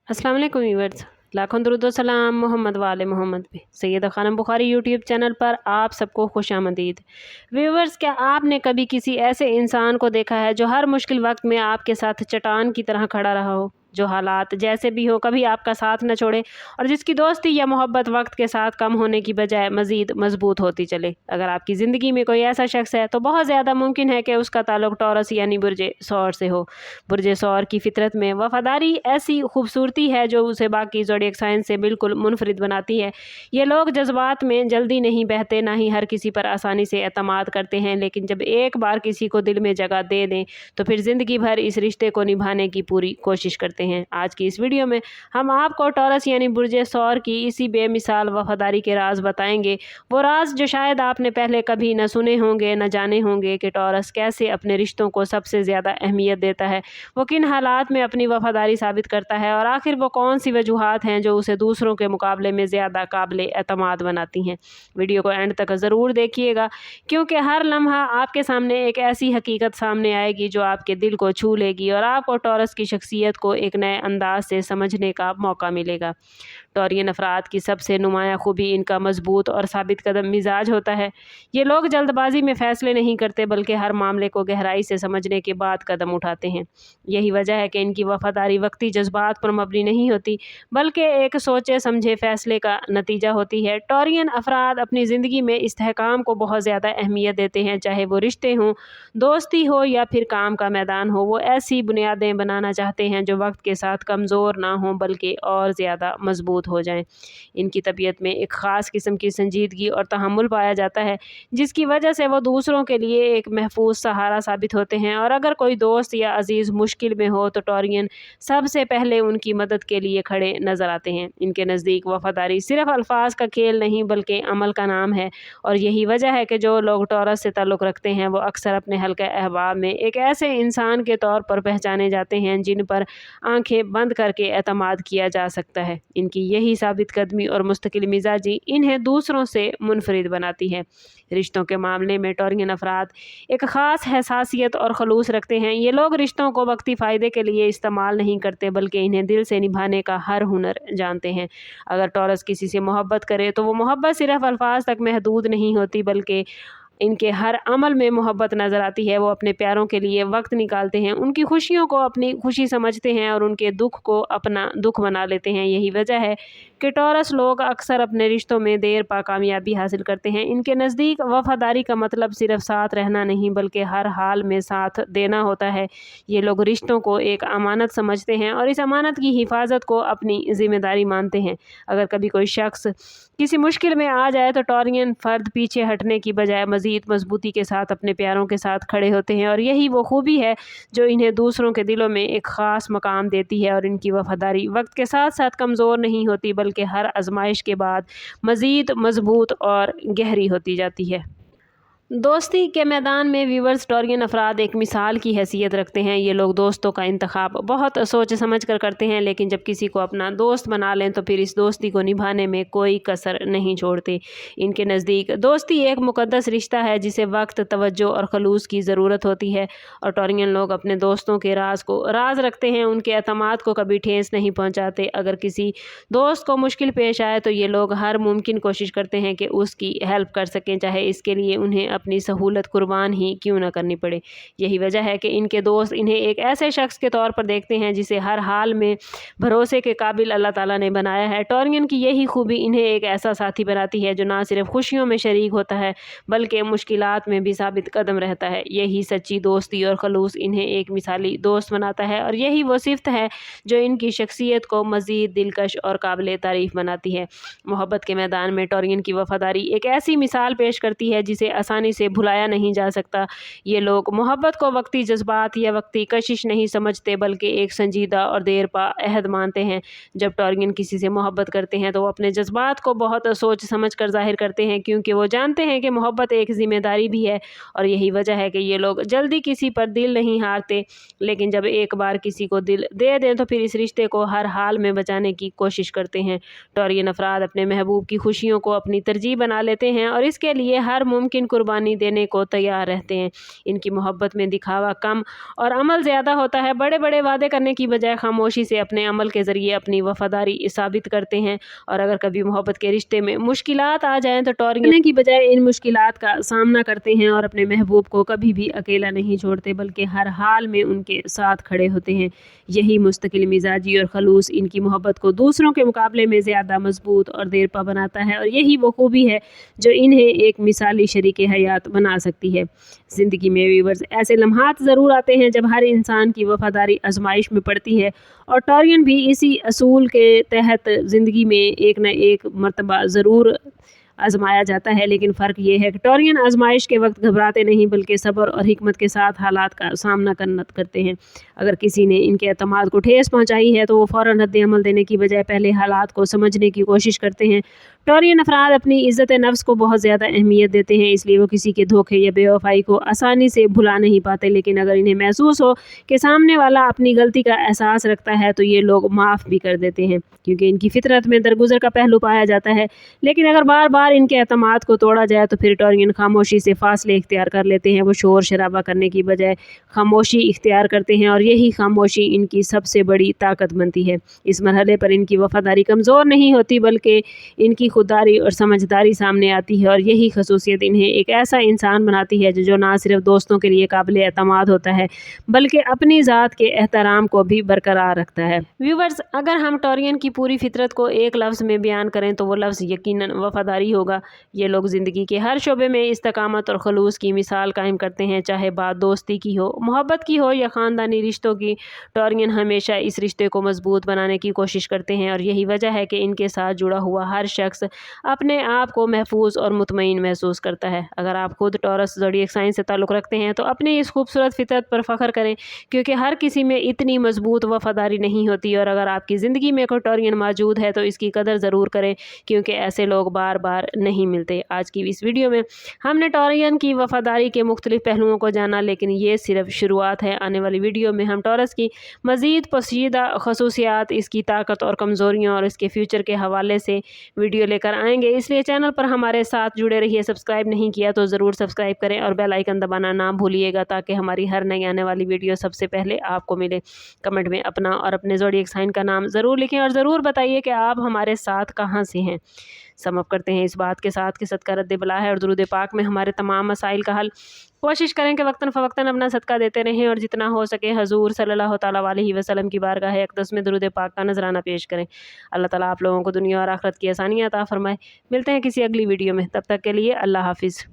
अस्सलाम वालेकुम व्यूअर्स, लाखों दरूद व सलाम मोहम्मद वाले मोहम्मद पे। सैयदा खानम बुखारी यूट्यूब चैनल पर आप सबको खुशामदीद। व्यूअर्स, क्या आपने कभी किसी ऐसे इंसान को देखा है जो हर मुश्किल वक्त में आपके साथ चट्टान की तरह खड़ा रहा हो, जो हालात जैसे भी हो कभी आपका साथ न छोड़े और जिसकी दोस्ती या मोहब्बत वक्त के साथ कम होने की बजाय मज़ीद मजबूत होती चले? अगर आपकी ज़िंदगी में कोई ऐसा शख्स है तो बहुत ज़्यादा मुमकिन है कि उसका ताल्लुक टॉरस यानी बुर्जे सौर से हो। बुर्जे सौर की फितरत में वफादारी ऐसी खूबसूरती है जो उसे बाकी ज़ोडिएक साइन से बिल्कुल मुनफरिद बनाती है। ये लोग जज्बात में जल्दी नहीं बहते, ना ही हर किसी पर आसानी से एतमाद करते हैं, लेकिन जब एक बार किसी को दिल में जगह दे दें तो फिर ज़िंदगी भर इस रिश्ते को निभाने की पूरी कोशिश करते हैं। आज की इस वीडियो में हम आपको टॉरस यानी बुर्जे सौर की इसी बेमिसाल वफादारी के राज बताएंगे। वो राज जो शायद आपने पहले कभी न सुने होंगे, न जाने होंगे कि टॉरस कैसे अपने रिश्तों को सबसे ज़्यादा अहमियत देता है, वो किन हालात में अपनी वफादारी साबित करता है और आखिर वो कौन सी वजूहात हैं जो उसे दूसरों के मुकाबले में ज़्यादा काबिल एतमाद बनाती हैं। वीडियो को एंड तक ज़रूर देखिएगा, क्योंकि हर लम्हा आपके सामने एक ऐसी हकीकत सामने आएगी जो आपके दिल को छू लेगी और आपको टॉरस की शख्सियत को एक नए अंदाज से समझने का मौका मिलेगा। टॉरियन अफराद की सबसे नुमायाँ खूबी इनका मजबूत और साबित कदम मिजाज होता है। ये लोग जल्दबाजी में फ़ैसले नहीं करते, बल्कि हर मामले को गहराई से समझने के बाद कदम उठाते हैं। यही वजह है कि इनकी वफादारी वक्ती जज्बात पर मबनी नहीं होती, बल्कि एक सोचे समझे फ़ैसले का नतीजा होती है। टॉरियन अफराद अपनी ज़िंदगी में इस्तेहकाम को बहुत ज़्यादा अहमियत देते हैं, चाहे वो रिश्ते हों, दोस्ती हो या फिर काम का मैदान हो। वो ऐसी बुनियादें बनाना चाहते हैं जो वक्त के साथ कमज़ोर ना हों बल्कि और ज़्यादा मजबूत हो जाएं। इनकी तबीयत में एक ख़ास किस्म की संजीदगी और तहम्मुल पाया जाता है, जिसकी वजह से वो दूसरों के लिए एक महफूज सहारा साबित होते हैं। और अगर कोई दोस्त या अजीज़ मुश्किल में हो तो टॉरियन सबसे पहले उनकी मदद के लिए खड़े नज़र आते हैं। इनके नज़दीक वफादारी सिर्फ अल्फाज का खेल नहीं बल्कि अमल का नाम है, और यही वजह है कि जो लोग टॉरस से ताल्लुक़ रखते हैं वो अक्सर अपने हल्के अहबाब में एक ऐसे इंसान के तौर पर पहचाने जाते हैं जिन पर आंखें बंद करके एतमाद किया जा सकता है। इनकी यही साबित कदमी और मुस्तकिल मिजाजी इन्हें दूसरों से मुनफरिद बनाती है। रिश्तों के मामले में टॉरियन अफराद एक ख़ास हसासियत और खलूस रखते हैं। ये लोग रिश्तों को वक्ती फ़ायदे के लिए इस्तेमाल नहीं करते, बल्कि इन्हें दिल से निभाने का हर हुनर जानते हैं। अगर टॉरस किसी से मोहब्बत करे तो वो मोहब्बत सिर्फ अल्फाज तक महदूद नहीं होती, बल्कि इनके हर अमल में मोहब्बत नज़र आती है। वो अपने प्यारों के लिए वक्त निकालते हैं, उनकी खुशियों को अपनी खुशी समझते हैं और उनके दुख को अपना दुख बना लेते हैं। यही वजह है कि टॉरस लोग अक्सर अपने रिश्तों में देर पा कामयाबी हासिल करते हैं। इनके नज़दीक वफादारी का मतलब सिर्फ साथ रहना नहीं बल्कि हर हाल में साथ देना होता है। ये लोग रिश्तों को एक अमानत समझते हैं और इस अमानत की हिफाजत को अपनी ज़िम्मेदारी मानते हैं। अगर कभी कोई शख्स किसी मुश्किल में आ जाए तो टॉरियन फ़र्द पीछे हटने की बजाय मज़ीद मजबूती के साथ अपने प्यारों के साथ खड़े होते हैं, और यही वो खूबी है जो इन्हें दूसरों के दिलों में एक ख़ास मकाम देती है। और इनकी वफादारी वक्त के साथ साथ कमज़ोर नहीं होती, बल्कि हर आजमाइश के बाद मज़ीद मजबूत और गहरी होती जाती है। दोस्ती के मैदान में व्यूअर्स, टॉरियन अफराद एक मिसाल की हैसियत रखते हैं। ये लोग दोस्तों का इंतखाब बहुत सोच समझ कर करते हैं, लेकिन जब किसी को अपना दोस्त बना लें तो फिर इस दोस्ती को निभाने में कोई कसर नहीं छोड़ते। इनके नज़दीक दोस्ती एक मुकद्दस रिश्ता है जिसे वक्त, तवज्जो और खलूस की ज़रूरत होती है। और टॉरियन लोग अपने दोस्तों के राज को राज रखते हैं, उनके एतमाद को कभी ठेस नहीं पहुँचाते। अगर किसी दोस्त को मुश्किल पेश आए तो ये लोग हर मुमकिन कोशिश करते हैं कि उसकी हेल्प कर सकें, चाहे इसके लिए उन्हें अपनी सहूलत कुर्बान ही क्यों न करनी पड़े। यही वजह है कि इनके दोस्त इन्हें एक ऐसे शख्स के तौर पर देखते हैं जिसे हर हाल में भरोसे के काबिल अल्लाह ताला ने बनाया है। टॉरियन की यही खूबी इन्हें एक ऐसा साथी बनाती है जो ना सिर्फ खुशियों में शरीक होता है बल्कि मुश्किलात में भी साबित कदम रहता है। यही सच्ची दोस्ती और खलूस इन्हें एक मिसाली दोस्त बनाता है, और यही वो सिफ़त है जो इनकी शख्सियत को मज़ीद दिलकश और काबिल तारीफ़ बनाती है। मोहब्बत के मैदान में टॉरियन की वफादारी एक ऐसी मिसाल पेश करती है जिसे आसानी से भुलाया नहीं जा सकता। ये लोग मोहब्बत को वक्ती जज्बात या वक्ती कशिश नहीं समझते, बल्कि एक संजीदा और देर पा अहद मानते हैं। जब टॉरियन किसी से मोहब्बत करते हैं तो वो अपने जज्बात को बहुत सोच समझ कर जाहिर करते हैं, क्योंकि वो जानते हैं कि मोहब्बत एक ज़िम्मेदारी भी है। और यही वजह है कि ये लोग जल्दी किसी पर दिल नहीं हारते, लेकिन जब एक बार किसी को दिल दे दें तो फिर इस रिश्ते को हर हाल में बचाने की कोशिश करते हैं। टॉरियन अफराद अपने महबूब की खुशियों को अपनी तरजीह बना लेते हैं और इसके लिए हर मुमकिन कुर्बानी قربانی دینے کو تیار رہتے ہیں۔ ان کی محبت میں دکھاوا کم اور عمل زیادہ ہوتا ہے۔ بڑے بڑے وعدے کرنے کی بجائے خاموشی سے اپنے عمل کے ذریعے اپنی وفاداری ثابت کرتے ہیں، اور اگر کبھی محبت کے رشتے میں مشکلات آ جائیں تو ٹورنے کی بجائے ان مشکلات کا سامنا کرتے ہیں اور اپنے محبوب کو کبھی بھی اکیلا نہیں چھوڑتے بلکہ ہر حال میں ان کے ساتھ کھڑے ہوتے ہیں۔ یہی مستقل مزاجی اور خلوص ان کی محبت کو دوسروں کے مقابلے میں زیادہ مضبوط اور دیرپا بناتا ہے، اور یہی وہ خوبی ہے جو انہیں ایک مثالی شریک حیات بنا سکتی ہے۔ زندگی میں ویورز ایسے لمحات ضرور آتے ہیں جب ہر انسان کی وفاداری آزمائش میں پڑتی ہے، اور ٹورین بھی اسی اصول کے تحت زندگی میں ایک نہ ایک مرتبہ ضرور آزمایا جاتا ہے، لیکن فرق یہ ہے کہ ٹورین آزمائش کے وقت گھبراتے نہیں بلکہ صبر اور حکمت کے ساتھ حالات کا سامنا کرتے ہیں۔ اگر کسی نے ان کے اعتماد کو ٹھیس پہنچائی ہے تو وہ فوراً رد عمل دینے کی بجائے پہلے حالات کو سمجھنے کی کوشش کرتے ہیں۔ ٹورین افراد اپنی عزت نفس کو بہت زیادہ اہمیت دیتے ہیں، اس لیے وہ کسی کے دھوکے یا بے وفائی کو آسانی سے بھلا نہیں پاتے، لیکن اگر انہیں محسوس ہو کہ سامنے والا اپنی غلطی کا احساس رکھتا ہے تو یہ لوگ معاف بھی کر دیتے ہیں، کیونکہ ان کی فطرت میں درگزر کا پہلو پایا جاتا ہے۔ لیکن اگر بار بار ان کے اعتماد کو توڑا جائے تو پھر ٹورین خاموشی سے فاصلے اختیار کر لیتے ہیں۔ وہ شور شرابہ کرنے کی بجائے خاموشی اختیار کرتے ہیں، اور یہی خاموشی ان کی سب سے بڑی طاقت بنتی ہے۔ اس مرحلے پر ان کی وفاداری کمزور نہیں ہوتی بلکہ ان کی خودداری اور سمجھداری سامنے آتی ہے، اور یہی خصوصیت انہیں ایک ایسا انسان بناتی ہے جو نہ صرف دوستوں کے لیے قابل اعتماد ہوتا ہے بلکہ اپنی ذات کے احترام کو بھی برقرار رکھتا ہے۔ ویورز، اگر ہم ٹورین کی پوری فطرت کو ایک لفظ میں بیان کریں تو وہ لفظ یقیناً وفاداری ہوگا۔ یہ لوگ زندگی کے ہر شعبے میں استقامت اور خلوص کی مثال قائم کرتے ہیں، چاہے بات دوستی کی ہو، محبت کی ہو یا خاندانی رشتوں کی۔ ٹورین ہمیشہ اس رشتے کو مضبوط بنانے کی کوشش کرتے ہیں، اور یہی وجہ ہے کہ ان کے ساتھ جڑا ہوا ہر شخص اپنے آپ کو محفوظ اور مطمئن محسوس کرتا ہے۔ اگر آپ خود ٹورس زوڈیک سائن سے تعلق رکھتے ہیں تو اپنی اس خوبصورت فطرت پر فخر کریں، کیونکہ ہر کسی میں اتنی مضبوط وفاداری نہیں ہوتی، اور اگر آپ کی زندگی میں کوئی ٹورین موجود ہے تو اس کی قدر ضرور کریں، کیونکہ ایسے لوگ بار بار نہیں ملتے۔ آج کی اس ویڈیو میں ہم نے ٹورین کی وفاداری کے مختلف پہلوؤں کو جانا، لیکن یہ صرف شروعات ہے۔ آنے والی ویڈیو میں ہم ٹورس کی مزید پوشیدہ خصوصیات، اس کی طاقت اور کمزوریوں اور اس کے فیوچر کے حوالے سے ویڈیو لے کر آئیں گے، اس لیے چینل پر ہمارے ساتھ جڑے رہیے۔ سبسکرائب نہیں کیا تو ضرور سبسکرائب کریں اور بیل آئیکن دبانا نہ بھولیے گا تاکہ ہماری ہر نئی آنے والی ویڈیو سب سے پہلے آپ کو ملے۔ کمنٹ میں اپنا اور اپنے زوڈیک سائن کا نام ضرور لکھیں اور ضرور بتائیے کہ آپ ہمارے ساتھ کہاں سے ہیں۔ سم اپ کرتے ہیں اس بات کے ساتھ کہ صدقہ رد بلا ہے اور درود پاک میں ہمارے تمام مسائل کا حل۔ کوشش کریں کہ وقتاً فوقتاً اپنا صدقہ دیتے رہیں اور جتنا ہو سکے حضور صلی اللہ تعالیٰ علیہ وسلم کی بارگاہ اقدس میں درود پاک کا نذرانہ پیش کریں۔ اللہ تعالیٰ آپ لوگوں کو دنیا اور آخرت کی آسانیاں عطا فرمائے۔ ملتے ہیں کسی اگلی ویڈیو میں، تب تک کے لیے اللہ حافظ۔